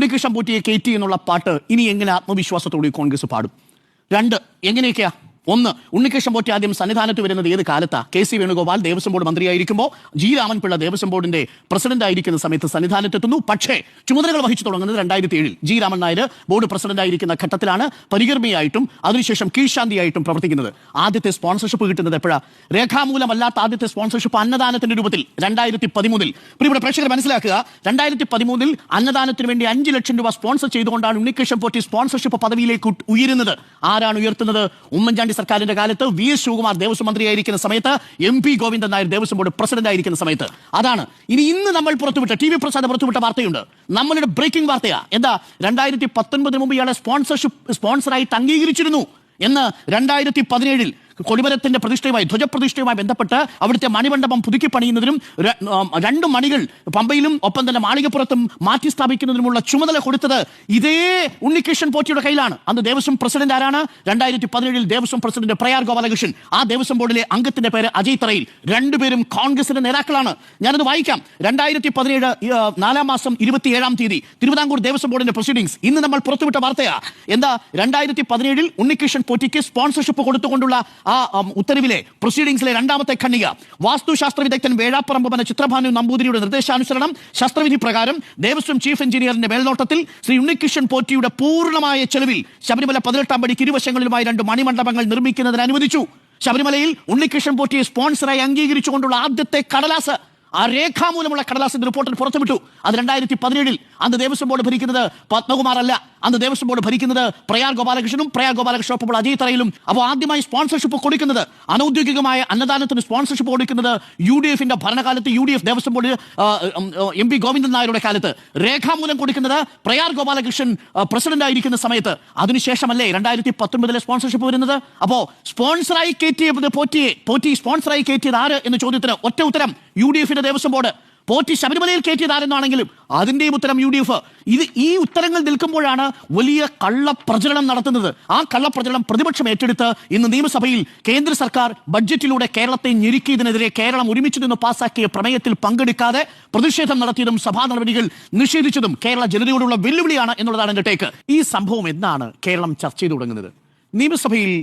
ഉണ്ണികൃഷ്ണൻ പോറ്റിയെ കയറ്റി എന്നുള്ള പാട്ട് ഇനി എങ്ങനെ ആത്മവിശ്വാസത്തോടെ കോൺഗ്രസ് പാടും? രണ്ട്, എങ്ങനെയൊക്കെയാ? ഒന്ന്, ഉണ്ണികൃഷ്ണൻ പോറ്റി ആദ്യം സന്നിധാനത്ത് വരുന്നത് ഏത് കാലത്താ? കെ.സി. വേണുഗോപാൽ ദേവസ്വം ബോർഡ് മന്ത്രിയായിരിക്കുമ്പോൾ ജി രാമൻപിള്ള ദേവസ്വം ബോർഡിന്റെ പ്രസിഡന്റ് ആയിരിക്കുന്ന സമയത്ത് സന്നിധാനത്തെത്തുന്നു. പക്ഷേ ചുമതലകൾ വഹിച്ചു തുടങ്ങുന്നത് 2007 G Raman Nair board president ആയിരിക്കുന്ന ഘട്ടത്തിലാണ് പരികർമ്മിയായിട്ടും അതിനുശേഷം കീഴ്ശാന്തിയായിട്ടും പ്രവർത്തിക്കുന്നത്. ആദ്യത്തെ സ്പോൺസർഷിപ്പ് കിട്ടുന്നത് എപ്പോഴാ? രേഖാമൂലമല്ലാത്ത ആദ്യത്തെ സ്പോൺസർഷിപ്പ് അന്നദാനത്തിന്റെ രൂപത്തിൽ 2013. ഇവിടെ പ്രേക്ഷകർ മനസ്സിലാക്കുക, 2013 അന്നദാനത്തിന് വേണ്ടി 5 ലക്ഷം രൂപ സ്പോൺസർ ചെയ്തുകൊണ്ടാണ് ഉണ്ണികൃഷ്ണൻ പോറ്റി സ്പോൺസർഷിപ്പ് പദവിയിലേക്ക് ഉയരുന്നത്. ആരാണ് ഉയർത്തുന്നത്? ഉമ്മൻചാണ്ടി സർക്കാരിന്റെ കാലത്ത് വി.എസ്. ശിവകുമാർ ദേവസ്വം മന്ത്രിയായിരിക്കുന്ന സമയത്ത്, MP. Govindan Nair Devaswom board president ആയിരിക്കുന്ന സമയത്ത്. അതാണ് ഇന്ന് നമ്മൾ പുറത്തുവിട്ട ടി.വി. പ്രസാദ് പുറത്തുവിട്ട വാർത്തയുണ്ട്, നമ്മളുടെ ബ്രേക്കിംഗ് വാർത്തയാ. എന്താ? 2019 മുമ്പ് ഇയാളെ സ്പോൺസറായിട്ട് അംഗീകരിച്ചിരുന്നു എന്ന് 2017 കൊടിമരത്തിന്റെ പ്രതിഷ്ഠയുമായി ധ്വജപ്രതിഷ്ഠയുമായി ബന്ധപ്പെട്ട് അവിടുത്തെ മണിമണ്ഡപം പുതുക്കി പണിയുന്നതിനും 2 മണികൾ പമ്പയിലും ഒപ്പം തന്നെ മാളികപ്പുറത്തും മാറ്റി സ്ഥാപിക്കുന്നതിനുമുള്ള ചുമതല കൊടുത്തത് ഇതേ ഉണ്ണികൃഷ്ണൻ പോറ്റിയുടെ കയ്യിലാണ്. അന്ന് ദേവസ്വം പ്രസിഡന്റ് ആരാണ്? 2017 ദേവസ്വം പ്രസിഡന്റ് പ്രയാർ ഗോപാലകൃഷ്ണൻ. ആ ദേവസ്വം ബോർഡിലെ അംഗത്തിന്റെ പേര് അജയ് തറയിൽ. രണ്ടുപേരും കോൺഗ്രസിന്റെ നേതാക്കളാണ്. ഞാനത് വായിക്കാം. 2017 4 മാസം 27 തീയതി തിരുവിതാംകൂർ ദേവസ്വം ബോർഡിന്റെ പ്രൊസീഡിംഗ്സ്. ഇന്ന് നമ്മൾ പുറത്തുവിട്ട വാർത്തയാ. എന്താ? 2017 ഉണ്ണികൃഷ്ണൻ പോറ്റിക്ക് സ്പോൺസർഷിപ്പ് കൊടുത്തുകൊണ്ടുള്ള ആ ഉത്തരവിലെ പ്രൊസീഡിംഗ്സിലെ 2ാമത്തെ ഖണ്ഡിക. വാസ്തുശാസ്ത്ര വിദഗ്ധൻ വേഴാപ്പറമ്പ് ചിത്രഭാനു നമ്പൂതിരിയുടെ നിർദ്ദേശാനുസരണം ശാസ്ത്രവിധി പ്രകാരം ദേവസ്വം ചീഫ് എഞ്ചിനീയറിന്റെ മേൽനോട്ടത്തിൽ ശ്രീ ഉണ്ണികൃഷ്ണൻ പോറ്റിയുടെ പൂർണ്ണമായ ചെലവിൽ ശബരിമല 18-ാം പടിക്ക് ഇരുവശങ്ങളിലുമായി 2 മണിമണ്ഡപങ്ങൾ നിർമ്മിക്കുന്നതിന് അനുവദിച്ചു. ശബരിമലയിൽ ഉണ്ണികൃഷ്ണൻ പോറ്റിയെ സ്പോൺസറായി അംഗീകരിച്ചുകൊണ്ടുള്ള ആദ്യത്തെ കടലാസ്, ആ രേഖാമൂലമുള്ള കടലാസിന്റെ റിപ്പോർട്ടിൽ പുറത്തുവിട്ടു. അത് 2017. അന്ന് ദേവസ്വം ബോർഡ് ഭരിക്കുന്നത് പത്മകുമാർ അല്ല, അന്ന് ദേവസ്വം ബോർഡ് ഭരിക്കുന്നത് പ്രയാർ ഗോപാലകൃഷ്ണനും പ്രയാർ ഗോപാലകൃഷ്ണനൊപ്പം അജയ് തറയിലും. അപ്പോൾ ആദ്യമായി സ്പോൺസർഷിപ്പ് കൊടുക്കുന്നത്, അനൌദ്യോഗികമായ അന്നദാനത്തിന് സ്പോൺസർഷിപ്പ് കൊടുക്കുന്നത് UDFന്റെ ഭരണകാലത്ത്, UDF Devaswom board MP. Govindan നായരുടെ കാലത്ത്. രേഖാമൂലം കൊടുക്കുന്നത് പ്രയാർ ഗോപാലകൃഷ്ണൻ പ്രസിഡന്റ് ആയിരിക്കുന്ന സമയത്ത്. അതിനുശേഷമല്ലേ 2019 സ്പോൺസർഷിപ്പ് വരുന്നത്? അപ്പോ സ്പോൺസറായി കയറ്റിയത് പോറ്റി സ്പോൺസറായി കയറ്റിയത് ആര് എന്ന ചോദ്യത്തിന് ഒറ്റ ഉത്തരം, UDFന്റെ ദേവസ്വം ബോർഡ്. പോറ്റി ശബരിമലയിൽ കയറ്റിയതാരെന്നാണെങ്കിലും അതിന്റെയും ഉത്തരം UDF. ഈ ഉത്തരങ്ങൾ നിൽക്കുമ്പോഴാണ് വലിയ കള്ളപ്രചരണം നടത്തുന്നത്. ആ കള്ളപ്രചരണം പ്രതിപക്ഷം ഏറ്റെടുത്ത് ഇന്ന് നിയമസഭയിൽ കേന്ദ്ര സർക്കാർ ബഡ്ജറ്റിലൂടെ കേരളത്തെ ഞെരുക്കിയതിനെതിരെ കേരളം ഒരുമിച്ച് നിന്ന് പാസാക്കിയ പ്രമേയത്തിൽ പങ്കെടുക്കാതെ പ്രതിഷേധം നടത്തിയതും സഭാ നടപടികൾ നിഷേധിച്ചതും കേരള ജനതയോടുള്ള വെല്ലുവിളിയാണ് എന്നുള്ളതാണ് എന്റെ ടേക്ക്. ഈ സംഭവം എന്നാണ് കേരളം ചർച്ച ചെയ്തു തുടങ്ങുന്നത്? നിയമസഭയിൽ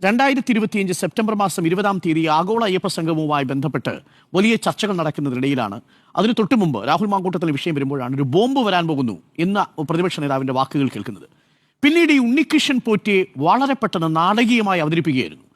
2025 സെപ്റ്റംബർ മാസം 20-ാം തീയതി ആഗോള അയ്യപ്പ സംഗമവുമായി ബന്ധപ്പെട്ട് വലിയ ചർച്ചകൾ നടക്കുന്നതിനിടയിലാണ്, അതിന് തൊട്ടു മുമ്പ് രാഹുൽ മാങ്കൂട്ടത്തിലെ വിഷയം വരുമ്പോഴാണ് ഒരു ബോംബ് വരാൻ പോകുന്നു എന്ന പ്രതിപക്ഷ നേതാവിന്റെ വാക്കുകൾ കേൾക്കുന്നത്. പിന്നീട് ഈ ഉണ്ണികൃഷ്ണൻ പോറ്റിയെ വളരെ പെട്ടെന്ന് നാടകീയമായി അവതരിപ്പിക്കുകയായിരുന്നു.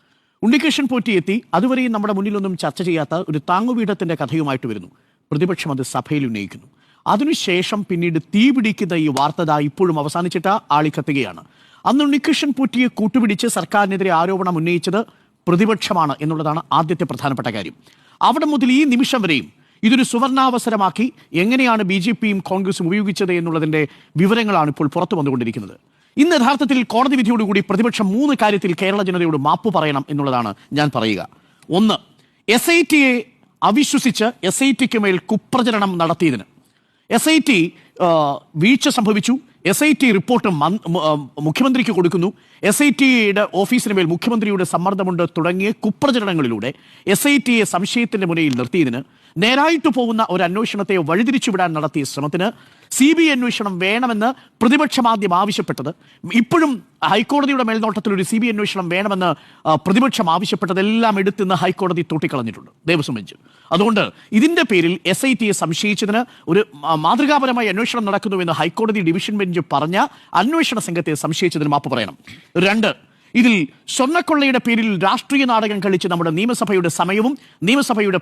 ഉണ്ണികൃഷ്ണൻ പോറ്റി എത്തി, അതുവരെയും നമ്മുടെ മുന്നിലൊന്നും ചർച്ച ചെയ്യാത്ത ഒരു താങ്ങുപീഠത്തിന്റെ കഥയുമായിട്ട് വരുന്നു. പ്രതിപക്ഷം അത് സഭയിൽ ഉന്നയിക്കുന്നു. അതിനുശേഷം പിന്നീട് തീ പിടിക്കുന്ന ഈ വാർത്ത ഇപ്പോഴും അവസാനിച്ചിട്ട് ആളിക്കത്തുകയാണ്. അന്ന് ഉണ്ണികൃഷ്ണൻ പോറ്റിയെ കൂട്ടുപിടിച്ച് സർക്കാരിനെതിരെ ആരോപണം ഉന്നയിച്ചത് പ്രതിപക്ഷമാണ് എന്നുള്ളതാണ് ആദ്യത്തെ പ്രധാനപ്പെട്ട കാര്യം. അവിടെ മുതൽ ഈ നിമിഷം വരെയും ഇതൊരു സുവർണാവസരമാക്കി എങ്ങനെയാണ് BJPയും കോൺഗ്രസും ഉപയോഗിച്ചത് എന്നുള്ളതിന്റെ വിവരങ്ങളാണ് ഇപ്പോൾ പുറത്തു വന്നുകൊണ്ടിരിക്കുന്നത്. ഇന്ന് യഥാർത്ഥത്തിൽ കോടതി വിധിയോടുകൂടി പ്രതിപക്ഷം 3 കാര്യത്തിൽ കേരള ജനതയോട് മാപ്പ് പറയണം എന്നുള്ളതാണ് ഞാൻ പറയുക. ഒന്ന്, SITയെ അവിശ്വസിച്ച് SITക്ക് മേൽ കുപ്രചരണം നടത്തിയതിന്. SIT വീഴ്ച സംഭവിച്ചു, SIT റിപ്പോർട്ട് മുഖ്യമന്ത്രിക്ക് കൊടുക്കുന്നു, SITയുടെ ഓഫീസിന് മേൽ മുഖ്യമന്ത്രിയുടെ സമ്മർദ്ദമുണ്ട് തുടങ്ങിയ കുപ്രചരണങ്ങളിലൂടെ SITയെ സംശയത്തിന്റെ മുനയിൽ നിർത്തിയതിന്, നേരായിട്ടു പോകുന്ന ഒരു അന്വേഷണത്തെ വഴിതിരിച്ചുവിടാൻ നടത്തിയ ശ്രമത്തിന്, CBI അന്വേഷണം വേണമെന്ന് പ്രതിപക്ഷം ആദ്യം ആവശ്യപ്പെട്ടത്, ഇപ്പോഴും ഹൈക്കോടതിയുടെ മേൽനോട്ടത്തിൽ ഒരു CBI അന്വേഷണം വേണമെന്ന് പ്രതിപക്ഷം ആവശ്യപ്പെട്ടതെല്ലാം എടുത്തുനിന്ന് ഹൈക്കോടതി തൂട്ടിക്കളഞ്ഞിട്ടുണ്ട്, ദേവസ്വം ബെഞ്ച്. അതുകൊണ്ട് ഇതിന്റെ പേരിൽ SITയെ സംശയിച്ചതിന് ഒരു മാതൃകാപരമായ അന്വേഷണം നടക്കുന്നുവെന്ന് ഹൈക്കോടതി ഡിവിഷൻ ബെഞ്ച് പറഞ്ഞ അന്വേഷണ സംഘത്തെ സംശയിച്ചതിന് മാപ്പ് പറയണം. 2, ഇതിൽ സ്വർണ്ണക്കൊള്ളയുടെ പേരിൽ രാഷ്ട്രീയ നാടകം കളിച്ച് നമ്മുടെ നിയമസഭയുടെ സമയവും നിയമസഭയുടെ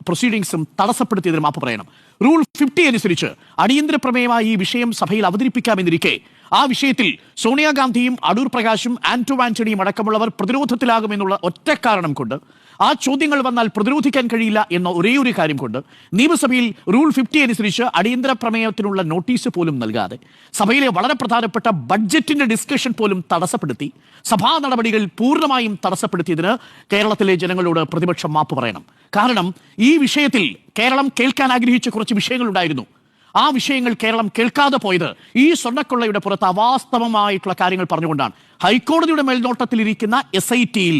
പ്രൊസീഡിംഗ്സും തടസ്സപ്പെടുത്തിയതിന് മാപ്പ് പറയണം. റൂൾ 50 അനുസരിച്ച് അടിയന്തര പ്രമേയമായി ഈ വിഷയം സഭയിൽ അവതരിപ്പിക്കാമെന്നിരിക്കെ ആ വിഷയത്തിൽ സോണിയാഗാന്ധിയും അടൂർ പ്രകാശും ആന്റോ ആന്റണിയും അടക്കമുള്ളവർ പ്രതിരോധത്തിലാകുമെന്നുള്ള ഒറ്റ കാരണം കൊണ്ട്, ആ ചോദ്യങ്ങൾ വന്നാൽ പ്രതിരോധിക്കാൻ കഴിയില്ല എന്ന ഒരേയൊരു കാര്യം കൊണ്ട് നിയമസഭയിൽ റൂൾ 50 അനുസരിച്ച് അടിയന്തര പ്രമേയത്തിനുള്ള നോട്ടീസ് പോലും നൽകാതെ സഭയിലെ വളരെ പ്രധാനപ്പെട്ട ബഡ്ജറ്റിന്റെ ഡിസ്കഷൻ പോലും തടസ്സപ്പെടുത്തി, സഭാ നടപടികൾ പൂർണ്ണമായും തടസ്സപ്പെടുത്തിയതിന് കേരളത്തിലെ ജനങ്ങളോട് പ്രതിപക്ഷം മാപ്പ് പറയണം. കാരണം ഈ വിഷയത്തിൽ കേരളം കേൾക്കാൻ ആഗ്രഹിച്ച കുറച്ച് വിഷയങ്ങളുണ്ടായിരുന്നു. ആ വിഷയങ്ങൾ കേരളം കേൾക്കാതെ പോയത് ഈ സ്വർണ്ണക്കൊള്ളയുടെ പുറത്ത് അവാസ്തവമായിട്ടുള്ള കാര്യങ്ങൾ പറഞ്ഞുകൊണ്ടാണ്. ഹൈക്കോടതിയുടെ മേൽനോട്ടത്തിലിരിക്കുന്ന SITയിൽ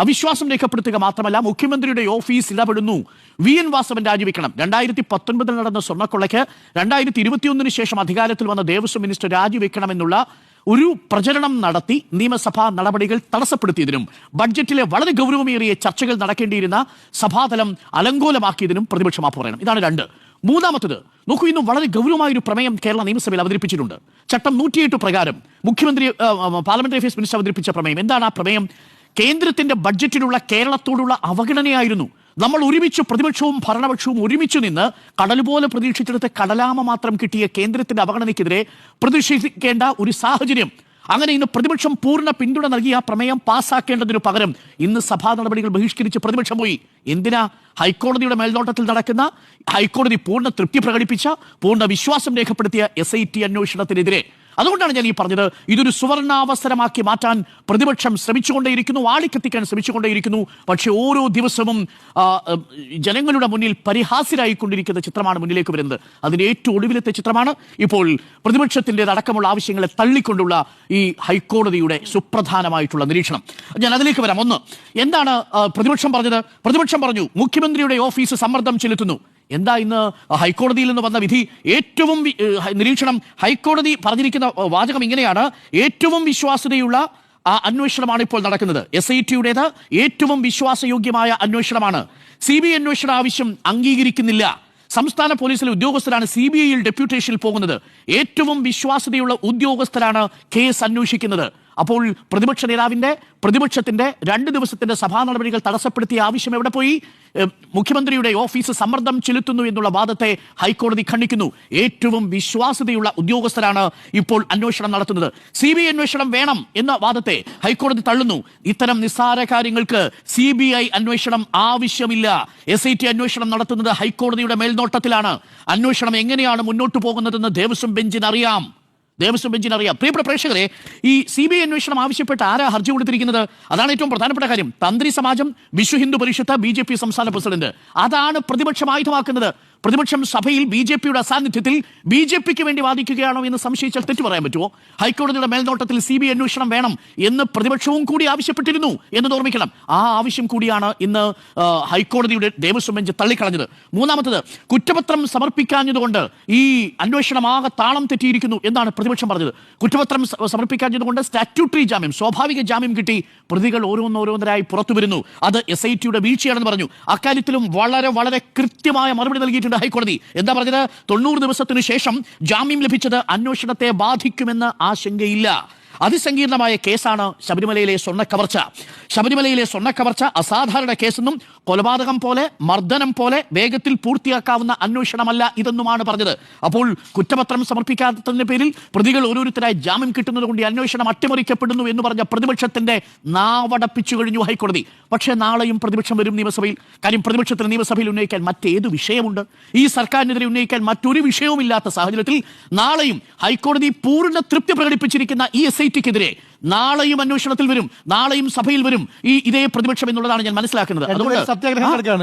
അവിശ്വാസം രേഖപ്പെടുത്തുക മാത്രമല്ല മുഖ്യമന്ത്രിയുടെ ഓഫീസ് ഇടപെടുന്നു. VN വാസവൻ രാജിവെക്കണം. 2019 നടന്ന സ്വർണ്ണക്കൊള്ളയ്ക്ക് 2021 ശേഷം അധികാരത്തിൽ വന്ന ദേവസ്വം മിനിസ്റ്റർ രാജിവെക്കണമെന്നുള്ള ഒരു പ്രചരണം നടത്തി നിയമസഭാ നടപടികൾ തടസ്സപ്പെടുത്തിയതിനും ബഡ്ജറ്റിലെ വളരെ ഗൗരവമേറിയ ചർച്ചകൾ നടക്കേണ്ടിയിരുന്ന സഭാതലം അലങ്കോലമാക്കിയതിനും പ്രതിപക്ഷം മാപ്പ് പറയണം. ഇതാണ് 2. മൂന്നാമത്തത് നോക്കൂ, ഇന്ന് വളരെ ഗൗരവമായൊരു പ്രമേയം കേരള നിയമസഭയിൽ അവതരിപ്പിച്ചിട്ടുണ്ട്. ചട്ടം 108 പ്രകാരം മുഖ്യമന്ത്രി പാർലമെന്ററി അഫയേഴ്സ് മിനിസ്റ്റർ അവതരിപ്പിച്ച പ്രമേയം. എന്താണ് ആ പ്രമേയം? കേന്ദ്രത്തിന്റെ ബഡ്ജറ്റിലുള്ള കേരളത്തോടുള്ള അവഗണനയായിരുന്നു. നമ്മൾ ഒരുമിച്ച് പ്രതിപക്ഷവും ഭരണപക്ഷവും ഒരുമിച്ച് നിന്ന് കടൽ പോലെ പ്രതീക്ഷിച്ചെടുത്ത് കടലാമ മാത്രം കിട്ടിയ കേന്ദ്രത്തിന്റെ അവഗണനയ്ക്കെതിരെ പ്രതിഷേധിക്കേണ്ട ഒരു സാഹചര്യം. അങ്ങനെ ഇന്ന് പ്രതിപക്ഷം പൂർണ്ണ പിന്തുണ നൽകി ആ പ്രമേയം പാസ്സാക്കേണ്ടതിനു പകരം ഇന്ന് സഭാ നടപടികൾ ബഹിഷ്കരിച്ച് പ്രതിപക്ഷം പോയി. എന്തിനാ? ഹൈക്കോടതിയുടെ മേൽനോട്ടത്തിൽ നടക്കുന്ന, ഹൈക്കോടതി പൂർണ്ണ തൃപ്തി പ്രകടിപ്പിച്ച, പൂർണ്ണ വിശ്വാസം രേഖപ്പെടുത്തിയ SIT അന്വേഷണത്തിനെതിരെ. അതുകൊണ്ടാണ് ഞാൻ ഈ പറഞ്ഞത്, ഇതൊരു സുവർണാവസരമാക്കി മാറ്റാൻ പ്രതിപക്ഷം ശ്രമിച്ചുകൊണ്ടേയിരിക്കുന്നു, ആളിക്കത്തിക്കാൻ ശ്രമിച്ചുകൊണ്ടേയിരിക്കുന്നു. പക്ഷെ ഓരോ ദിവസവും ജനങ്ങളുടെ മുന്നിൽ പരിഹാസ്യരായിക്കൊണ്ടിരിക്കുന്ന ചിത്രമാണ് മുന്നിലേക്ക് വരുന്നത്. അതിന്റെ ഏറ്റവും ഒടുവിലത്തെ ചിത്രമാണ് ഇപ്പോൾ പ്രതിപക്ഷത്തിൻ്റെതടക്കമുള്ള ആവശ്യങ്ങളെ തള്ളിക്കൊണ്ടുള്ള ഈ ഹൈക്കോടതിയുടെ സുപ്രധാനമായിട്ടുള്ള നിരീക്ഷണം. ഞാൻ അതിലേക്ക് വരാം. ഒന്ന്, എന്താണ് പ്രതിപക്ഷം പറഞ്ഞത്? പ്രതിപക്ഷം പറഞ്ഞു മുഖ്യമന്ത്രിയുടെ ഓഫീസ് സമ്മർദ്ദം ചെലുത്തുന്നു. എന്താ ഇന്ന് ഹൈക്കോടതിയിൽ നിന്ന് വന്ന വിധി? ഏറ്റവും നിരീക്ഷണം, ഹൈക്കോടതി പറഞ്ഞിരിക്കുന്ന വാചകം ഇങ്ങനെയാണ്: ഏറ്റവും വിശ്വാസ്യതയുള്ള അന്വേഷണമാണ് ഇപ്പോൾ നടക്കുന്നത്. SITയുടേത് ഏറ്റവും വിശ്വാസയോഗ്യമായ അന്വേഷണമാണ്. CBI അന്വേഷണ ആവശ്യം അംഗീകരിക്കുന്നില്ല. സംസ്ഥാന പോലീസിലെ ഉദ്യോഗസ്ഥരാണ് CBIയിൽ ഡെപ്യൂട്ടേഷനിൽ പോകുന്നത്. ഏറ്റവും വിശ്വാസ്യതയുള്ള ഉദ്യോഗസ്ഥരാണ് കേസ് അന്വേഷിക്കുന്നത്. അപ്പോൾ പ്രതിപക്ഷ നേതാവിന്റെ പ്രതിപക്ഷത്തിന്റെ 2 ദിവസത്തിന്റെ സഭാ നടപടികൾ തടസ്സപ്പെടുത്തിയ ആവശ്യം എവിടെ പോയി? മുഖ്യമന്ത്രിയുടെ ഓഫീസ് സമ്മർദ്ദം ചെലുത്തുന്നു എന്നുള്ള വാദത്തെ ഹൈക്കോടതി ഖണ്ഡിക്കുന്നു. ഏറ്റവും വിശ്വാസ്യതയുള്ള ഉദ്യോഗസ്ഥരാണ് ഇപ്പോൾ അന്വേഷണം നടത്തുന്നത്. CBI അന്വേഷണം വേണം എന്ന വാദത്തെ ഹൈക്കോടതി തള്ളുന്നു. ഇത്തരം നിസ്സാര കാര്യങ്ങൾക്ക് CBI അന്വേഷണം ആവശ്യമില്ല. SIT അന്വേഷണം നടത്തുന്നത് ഹൈക്കോടതിയുടെ മേൽനോട്ടത്തിലാണ്. അന്വേഷണം എങ്ങനെയാണ് മുന്നോട്ട് പോകുന്നതെന്ന് ദേവസ്വം ബെഞ്ചിന് അറിയാം. പ്രിയപ്പെട്ട പ്രേക്ഷകരെ, ഈ CBI അന്വേഷണം ആവശ്യപ്പെട്ട് ആരാ ഹർജി കൊടുത്തിരിക്കുന്നത്? അതാണ് ഏറ്റവും പ്രധാനപ്പെട്ട കാര്യം. തന്ത്രി സമാജം, വിശ്വ ഹിന്ദു പരിഷത്ത്, BJP സംസ്ഥാന പ്രസിഡന്റ്. അതാണ് പ്രതിപക്ഷം ആയുധമാക്കുന്നത്. പ്രതിപക്ഷം സഭയിൽ BJPയുടെ അസാന്നിധ്യത്തിൽ BJPക്ക് വേണ്ടി വാദിക്കുകയാണോ എന്ന് സംശയിച്ചാൽ തെറ്റു പറയാൻ പറ്റുമോ? ഹൈക്കോടതിയുടെ മേൽനോട്ടത്തിൽ CBI അന്വേഷണം വേണം എന്ന് പ്രതിപക്ഷവും കൂടി ആവശ്യപ്പെട്ടിരുന്നു എന്നത് ഓർമ്മിക്കണം. ആ ആവശ്യം കൂടിയാണ് ഇന്ന് ഹൈക്കോടതിയുടെ ദേവസ്വം ബെഞ്ച് തള്ളിക്കളഞ്ഞത്. മൂന്നാമത്തത്, കുറ്റപത്രം സമർപ്പിക്കാഞ്ഞതുകൊണ്ട് ഈ അന്വേഷണം ആകെ താളം തെറ്റിയിരിക്കുന്നു എന്നാണ് പ്രതിപക്ഷം പറഞ്ഞത്. കുറ്റപത്രം സമർപ്പിക്കാഞ്ഞതുകൊണ്ട് സ്റ്റാറ്റ്യൂട്ടറി ജാമ്യം, സ്വാഭാവിക ജാമ്യം കിട്ടി പ്രതികൾ ഓരോന്നോരോന്നരായി പുറത്തു വരുന്നു. അത് SITയുടെ വീഴ്ചയാണെന്ന് പറഞ്ഞു. അക്കാര്യത്തിലും വളരെ വളരെ കൃത്യമായ മറുപടി നൽകിയിട്ടുണ്ട് ഹൈക്കോടതി. എന്താ പറഞ്ഞത്? 90 ദിവസത്തിനു ശേഷം ജാമ്യം ലഭിച്ചത് അന്വേഷണത്തെ ബാധിക്കുമെന്ന് ആശങ്കയില്ല. അതിസങ്കീർണമായ കേസാണ് ശബരിമലയിലെ സ്വർണ്ണക്കവർച്ച. ശബരിമലയിലെ സ്വർണ്ണക്കവർച്ച അസാധാരണ കേസെന്നും കൊലപാതകം പോലെ, മർദ്ദനം പോലെ വേഗത്തിൽ പൂർത്തിയാക്കാവുന്ന അന്വേഷണമല്ല ഇതെന്നുമാണ് പറഞ്ഞത്. അപ്പോൾ കുറ്റപത്രം സമർപ്പിക്കാത്തതിന്റെ പേരിൽ പ്രതികൾ ഓരോരുത്തരായി ജാമ്യം കിട്ടുന്നത് കൊണ്ട് ഈ അന്വേഷണം അട്ടിമറിക്കപ്പെടുന്നു എന്ന് പറഞ്ഞ പ്രതിപക്ഷത്തിന്റെ നാവടപ്പിച്ചു കഴിഞ്ഞു ഹൈക്കോടതി. പക്ഷേ നാളെയും പ്രതിപക്ഷം വരും നിയമസഭയിൽ. കാര്യം പ്രതിപക്ഷത്തിന് നിയമസഭയിൽ ഉന്നയിക്കാൻ മറ്റേത് വിഷയമുണ്ട്? ഈ സർക്കാരിനെതിരെ ഉന്നയിക്കാൻ മറ്റൊരു വിഷയവുമില്ലാത്ത സാഹചര്യത്തിൽ നാളെയും ഹൈക്കോടതി പൂർണ്ണ തൃപ്തി പ്രകടിപ്പിച്ചിരിക്കുന്ന ഈ SITക്കെതിരെ നാളെയും അന്വേഷണത്തിൽ വരും, നാളെയും സഭയിൽ വരും ഇതേ പ്രതിപക്ഷം എന്നുള്ളതാണ് ഞാൻ മനസ്സിലാക്കുന്നത്. അതുകൊണ്ട്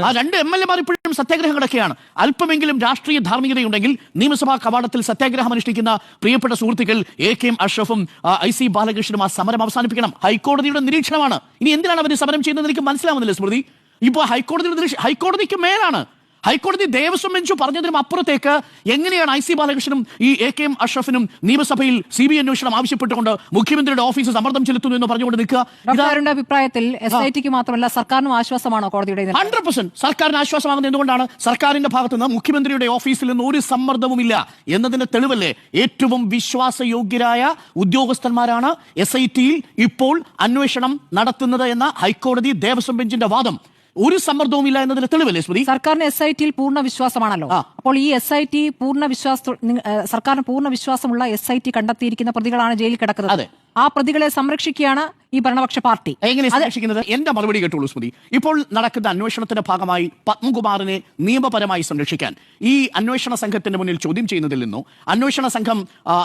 ആ 2 MLA ഇപ്പോഴും സത്യാഗ്രഹം കിടക്കുകയാണ്. അല്പമെങ്കിലും രാഷ്ട്രീയ ധാർമ്മികതയുണ്ടെങ്കിൽ നിയമസഭാ കവാടത്തിൽ സത്യാഗ്രഹം അനുഷ്ഠിക്കുന്ന പ്രിയപ്പെട്ട സുഹൃത്തുക്കൾ AK അഷ്റഫും IC ബാലകൃഷ്ണനും ആ സമരം അവസാനിപ്പിക്കണം. ഹൈക്കോടതിയുടെ നിരീക്ഷണമാണ്. ഇനി എന്തിനാണ് അവർ സമരം ചെയ്യുന്നത് എനിക്ക് മനസ്സിലാവുന്നില്ല സ്മൃതി. ഇപ്പോൾ ഹൈക്കോടതിക്ക് മേലാണ്. ഹൈക്കോടതി ദേവസ്വം ബെഞ്ച് പറഞ്ഞതിനും അപ്പുറത്തേക്ക് എങ്ങനെയാണ് IC ബാലകൃഷ്ണനും ഈ AK അഷ്റഫിനും നിയമസഭയിൽ CBI അന്വേഷണം ആവശ്യപ്പെട്ടുകൊണ്ട് മുഖ്യമന്ത്രിയുടെ ഓഫീസ് സമ്മർദ്ദം ചെലുത്തുന്നു എന്ന് പറഞ്ഞുകൊണ്ട് നിൽക്കുക? അഭിപ്രായത്തിൽ SITക്ക് മാത്രമല്ല സർക്കാരിനും ആശ്വാസമാണോ കോടതിയുടെ? 100% സർക്കാരിന് ആശ്വാസമാകുന്നത് എന്തുകൊണ്ടാണ്? സർക്കാരിന്റെ ഭാഗത്ത് നിന്ന് മുഖ്യമന്ത്രിയുടെ ഓഫീസിൽ നിന്ന് ഒരു സമ്മർദ്ദവുമില്ല എന്നതിന്റെ തെളിവല്ലേ? ഏറ്റവും വിശ്വാസയോഗ്യരായ ഉദ്യോഗസ്ഥന്മാരാണ് SITയിൽ ഇപ്പോൾ അന്വേഷണം നടത്തുന്നത് എന്ന ഹൈക്കോടതി ദേവസ്വം ബെഞ്ചിന്റെ വാദം. ഒരു സമ്മർദ്ദവും ഇല്ല എന്നതിന് തെളിവല്ലേ സ്മൃതി? സർക്കാരിന് SITയിൽ പൂർണ്ണ വിശ്വാസമാണല്ലോ. അപ്പോൾ ഈ SIT സർക്കാരിന് പൂർണ്ണ വിശ്വാസമുള്ള SIT കണ്ടെത്തിയിരിക്കുന്ന പ്രതികളാണ് ജയിലിൽ കിടക്കുന്നത്. ആ പ്രതികളെ സംരക്ഷിക്കുകയാണ് ഈ ഭരണപക്ഷ പാർട്ടി. എങ്ങനെ സംരക്ഷിക്കുന്നത്? എന്റെ മറുപടി കേട്ടുള്ളൂ സ്മൃതി. ഇപ്പോൾ നടക്കുന്ന അന്വേഷണത്തിന്റെ ഭാഗമായി പത്മകുമാറിനെ നിയമപരമായി സംരക്ഷിക്കാൻ ഈ അന്വേഷണ സംഘത്തിന്റെ മുന്നിൽ ചോദ്യം ചെയ്യുന്നതിൽ നിന്നോ, അന്വേഷണ സംഘം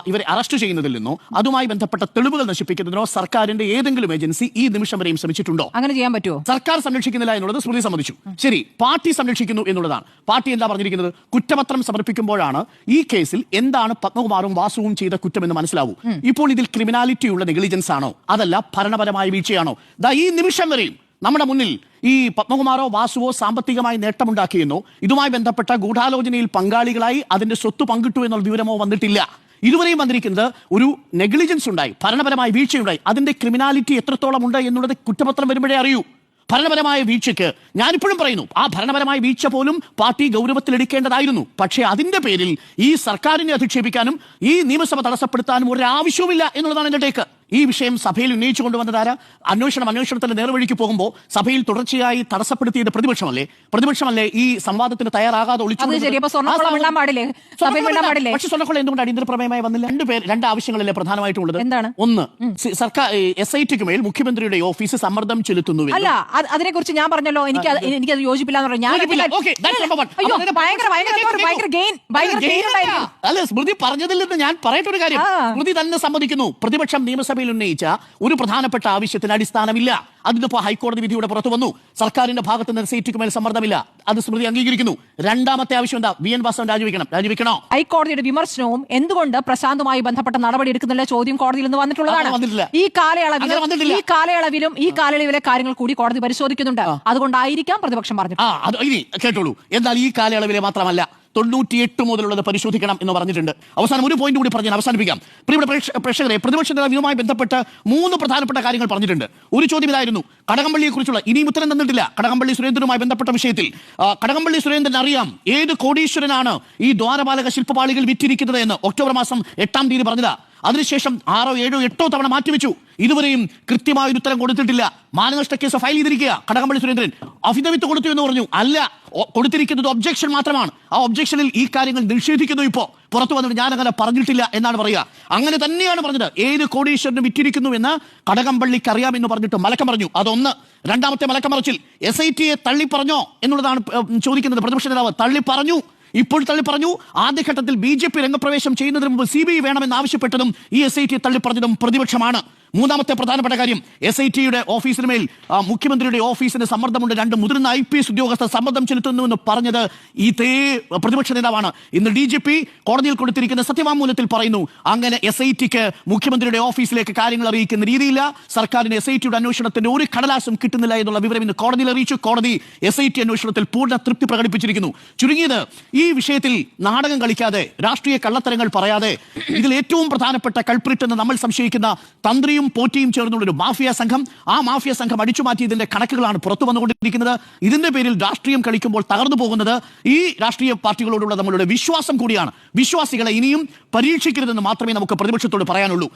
ഇവരെ അറസ്റ്റ് ചെയ്യുന്നതിൽ നിന്നോ, അതുമായി ബന്ധപ്പെട്ട തെളിവുകൾ നശിപ്പിക്കുന്നതിനോ സർക്കാരിന്റെ ഏതെങ്കിലും ഏജൻസി ഈ നിമിഷം വരെയും ശ്രമിച്ചിട്ടുണ്ടോ? അങ്ങനെ ചെയ്യാൻ പറ്റുമോ? സർക്കാർ സംരക്ഷിക്കുന്നില്ല എന്നുള്ളത് സ്മൃതി സമ്മതിച്ചു. ശരി, പാർട്ടി സംരക്ഷിക്കുന്നു എന്നുള്ളതാണ്. പാർട്ടി എന്താ പറഞ്ഞിരിക്കുന്നത്? കുറ്റപത്രം സമർപ്പിക്കുമ്പോഴാണ് ഈ കേസിൽ എന്താണ് പത്മകുമാറും വാസുവും ചെയ്ത കുറ്റമെന്ന് മനസ്സിലാവൂ. ഇപ്പോൾ ഇതിൽ ക്രിമിനാലിറ്റി നെഗ്ലിജൻസ് ആണോ അതല്ല ഭരണപരമായ വീഴ്ചയാണോ? ഈ നിമിഷം വരെയും നമ്മുടെ മുന്നിൽ ഈ പത്മകുമാറോ വാസുവോ സാമ്പത്തികമായി നേട്ടമുണ്ടാക്കിയെന്നോ ഇതുമായി ബന്ധപ്പെട്ട ഗൂഢാലോചനയിൽ പങ്കാളികളായി അതിന്റെ സ്വത്ത് പങ്കിട്ടു എന്നുള്ള വിവരമോ വന്നിട്ടില്ല. ഇതുവരെയും വന്നിരിക്കുന്നത് ഒരു നെഗ്ലിജൻസ് ഉണ്ടായി, ഭരണപരമായ വീഴ്ചയുണ്ടായി. അതിന്റെ ക്രിമിനാലിറ്റി എത്രത്തോളം ഉണ്ട് എന്നുള്ളത് കുറ്റപത്രം വരുമ്പോഴേ അറിയൂ. ഭരണപരമായ വീഴ്ചയ്ക്ക് ഞാനിപ്പോഴും പറയുന്നു, ആ ഭരണപരമായ വീഴ്ച പോലും പാർട്ടി ഗൗരവത്തിലെടുക്കേണ്ടതായിരുന്നു. പക്ഷേ അതിന്റെ പേരിൽ ഈ സർക്കാരിനെ അധിക്ഷേപിക്കാനും ഈ നിയമസഭ തടസ്സപ്പെടുത്താനും ഒരു ആവശ്യവുമില്ല എന്നുള്ളതാണ് എന്റെ ടേക്ക്. ഈ വിഷയം സഭയിൽ ഉന്നയിച്ചു കൊണ്ടുവന്നതാര? അന്വേഷണത്തിന്റെ നേർവഴിക്ക് പോകുമ്പോൾ സഭയിൽ തുടർച്ചയായി തടസ്സപ്പെടുത്തിയത് പ്രതിപക്ഷമല്ലേ ഈ സംവാദത്തിന് തയ്യാറാകാതെ ഒളിച്ചു. പക്ഷേ സ്വർണ്ണക്കൊള്ള എന്തുകൊണ്ട് അടിയന്തര പ്രമേയമായി വന്നില്ല? രണ്ട് ആവശ്യങ്ങളല്ലേ പ്രധാനമായിട്ടും ഉള്ളത്. എന്താണ്? ഒന്ന്, സർക്കാർ SITക്ക് മേൽ മുഖ്യമന്ത്രിയുടെ ഓഫീസ് സമ്മർദ്ദം ചെലുത്തുന്നു. അല്ല, അതിനെക്കുറിച്ച് ഞാൻ പറഞ്ഞല്ലോ, എനിക്കത് യോജിപ്പില്ല. അല്ല, സ്മൃതി പറഞ്ഞതിൽ നിന്ന് ഞാൻ പറയട്ടെ ഒരു കാര്യം. സ്മൃതി തന്നെ സമ്മതിക്കുന്നു, പ്രതിപക്ഷം നിയമസഭയിൽ ഉന്നയിച്ച ഒരു പ്രധാനപ്പെട്ട ആവശ്യത്തിന് അടിസ്ഥാനമില്ല. അതിനിപ്പോ ഹൈക്കോടതി വിധിയുടെ പുറത്തു വന്നു. സർക്കാരിന്റെ ഭാഗത്ത് നിന്ന് SITക്ക് മേൽ സമ്മർദ്ദമില്ല. അത് സ്മൃതി അംഗീകരിക്കുന്നു. രണ്ടാമത്തെ ആവശ്യം എന്താ? VN വാസവൻ രാജിവെക്കണോ? ഹൈക്കോടതിയുടെ വിമർശനവും എന്തുകൊണ്ട് പ്രശാന്തുമായി ബന്ധപ്പെട്ട നടപടി എടുക്കുന്നില്ല ചോദ്യം കോടതിയിൽ നിന്ന് വന്നിട്ടുള്ളതാണ്. ഈ കാലയളവിലെ കാര്യങ്ങൾ കൂടി കോടതി പരിശോധിക്കുന്നുണ്ട്. അതുകൊണ്ടായിരിക്കാം പ്രതിപക്ഷം പറഞ്ഞത്. ഇനി കേട്ടോളൂ. എന്നാൽ ഈ കാലയളവിലെ മാത്രമല്ല, 98 മുതലുള്ളത് പരിശോധിക്കണം എന്ന് പറഞ്ഞിട്ടുണ്ട്. അവസാനം ഒരു പോയിന്റ് കൂടി പറഞ്ഞ് അവസാനിപ്പിക്കാം. പ്രിയപ്പെട്ട പ്രേക്ഷകരെ, പ്രതിപക്ഷ നേതാവുമായി ബന്ധപ്പെട്ട് 3 പ്രധാനപ്പെട്ട കാര്യങ്ങൾ പറഞ്ഞിട്ടുണ്ട്. ഒരു ചോദ്യം ഇതായിരുന്നു, കടകംപള്ളിയെ കുറിച്ചുള്ള, ഇനിയും ഉത്തരം തന്നിട്ടില്ല. കടകംപള്ളി സുരേന്ദ്രനുമായി ബന്ധപ്പെട്ട വിഷയത്തിൽ കടകംപള്ളി സുരേന്ദ്രൻ അറിയാം ഏത് കോടീശ്വരനാണ് ഈ ദ്വാരപാലക ശില്പപാളികൾ വിറ്റിരിക്കുന്നത് എന്ന് ഒക്ടോബർ മാസം 8-ാം തീയതി പറഞ്ഞതാ. അതിനുശേഷം 6, 7, 8 തവണ മാറ്റിവെച്ചു. ഇതുവരെയും കൃത്യമായ ഒരു ഉത്തരം കൊടുത്തിട്ടില്ല. മാനനഷ്ട കേസ് ഫയൽ ചെയ്തിരിക്കുക കടകംപള്ളി സുരേന്ദ്രൻ. അഫിഡവിറ്റ് കൊടുത്തു എന്ന് പറഞ്ഞു. അല്ല, കൊടുത്തിരിക്കുന്നത് ഒബ്ജക്ഷൻ മാത്രമാണ്. ആ ഒബ്ജക്ഷനിൽ ഈ കാര്യങ്ങൾ നിഷേധിക്കുന്നു. ഇപ്പോ പുറത്തു വന്നിട്ട് ഞാൻ അങ്ങനെ പറഞ്ഞിട്ടില്ല എന്നാണ് പറയുക. അങ്ങനെ തന്നെയാണ് പറഞ്ഞത്. ഏത് കോടീശ്വരനും വിറ്റിരിക്കുന്നു എന്ന് കടകംപള്ളിക്ക് അറിയാമെന്ന് പറഞ്ഞിട്ട് മലക്കം പറഞ്ഞു. അതൊന്ന്. രണ്ടാമത്തെ മലക്കം പറച്ചിൽ SITയെ തള്ളി പറഞ്ഞോ എന്നുള്ളതാണ് ചോദിക്കുന്നത് പ്രതിപക്ഷ നേതാവ്. തള്ളി പറഞ്ഞു, ഇപ്പോൾ തള്ളി പറഞ്ഞു. ആദ്യഘട്ടത്തിൽ BJP രംഗപ്രവേശം ചെയ്യുന്നതിന് മുമ്പ് CBI വേണമെന്ന് ആവശ്യപ്പെട്ടതും ഈ SITയെ തള്ളിപ്പറഞ്ഞതും പ്രതിപക്ഷമാണ്. മൂന്നാമത്തെ പ്രധാനപ്പെട്ട കാര്യം, SITയുടെ ഓഫീസിന് മേൽ മുഖ്യമന്ത്രിയുടെ ഓഫീസിന് സമ്മർദ്ദമുണ്ട്, 2 മുതിർന്ന IPS ഉദ്യോഗസ്ഥർ സമ്മർദ്ദം ചെലുത്തുന്നുവെന്ന് പറഞ്ഞത് ഇതേ പ്രതിപക്ഷ നേതാവാണ്. ഇന്ന് DGP കോടതിയിൽ കൊടുത്തിരിക്കുന്ന സത്യവാങ്മൂലത്തിൽ പറയുന്നു, അങ്ങനെ SITക്ക് മുഖ്യമന്ത്രിയുടെ ഓഫീസിലേക്ക് കാര്യങ്ങൾ അറിയിക്കുന്ന രീതിയില്ല. സർക്കാരിന് SITയുടെ അന്വേഷണത്തിന്റെ ഒരു കടലാസും കിട്ടുന്നില്ല എന്നുള്ള വിവരം ഇന്ന് കോടതിയിൽ അറിയിച്ചു. കോടതി SIT അന്വേഷണത്തിൽ പൂർണ്ണ തൃപ്തി പ്രകടിപ്പിച്ചിരിക്കുന്നു. ചുരുങ്ങിയത് ഈ വിഷയത്തിൽ നാടകം കളിക്കാതെ, രാഷ്ട്രീയ കള്ളത്തരങ്ങൾ പറയാതെ, ഇതിൽ ഏറ്റവും പ്രധാനപ്പെട്ട കൾപ്രിറ്റ് എന്ന് നമ്മൾ സംശയിക്കുന്ന തന്ത്രിയും പോറ്റിയും ചേർന്നുള്ളൊരു മാഫിയ സംഘം, ആ മാഫിയ സംഘം അടിച്ചുമാറ്റിയതിന്റെ കണക്കുകളാണ് പുറത്തു വന്നുകൊണ്ടിരിക്കുന്നത്. ഇതിന്റെ പേരിൽ രാഷ്ട്രീയം കളിക്കുമ്പോൾ തകർന്നു പോകുന്നത് ഈ രാഷ്ട്രീയ പാർട്ടികളോടുള്ള നമ്മളുടെ വിശ്വാസം കൂടിയാണ്. വിശ്വാസികളെ ഇനിയും പരീക്ഷിക്കരുതെന്ന് മാത്രമേ നമുക്ക് പ്രതിപക്ഷത്തോട് പറയാനുള്ളൂ.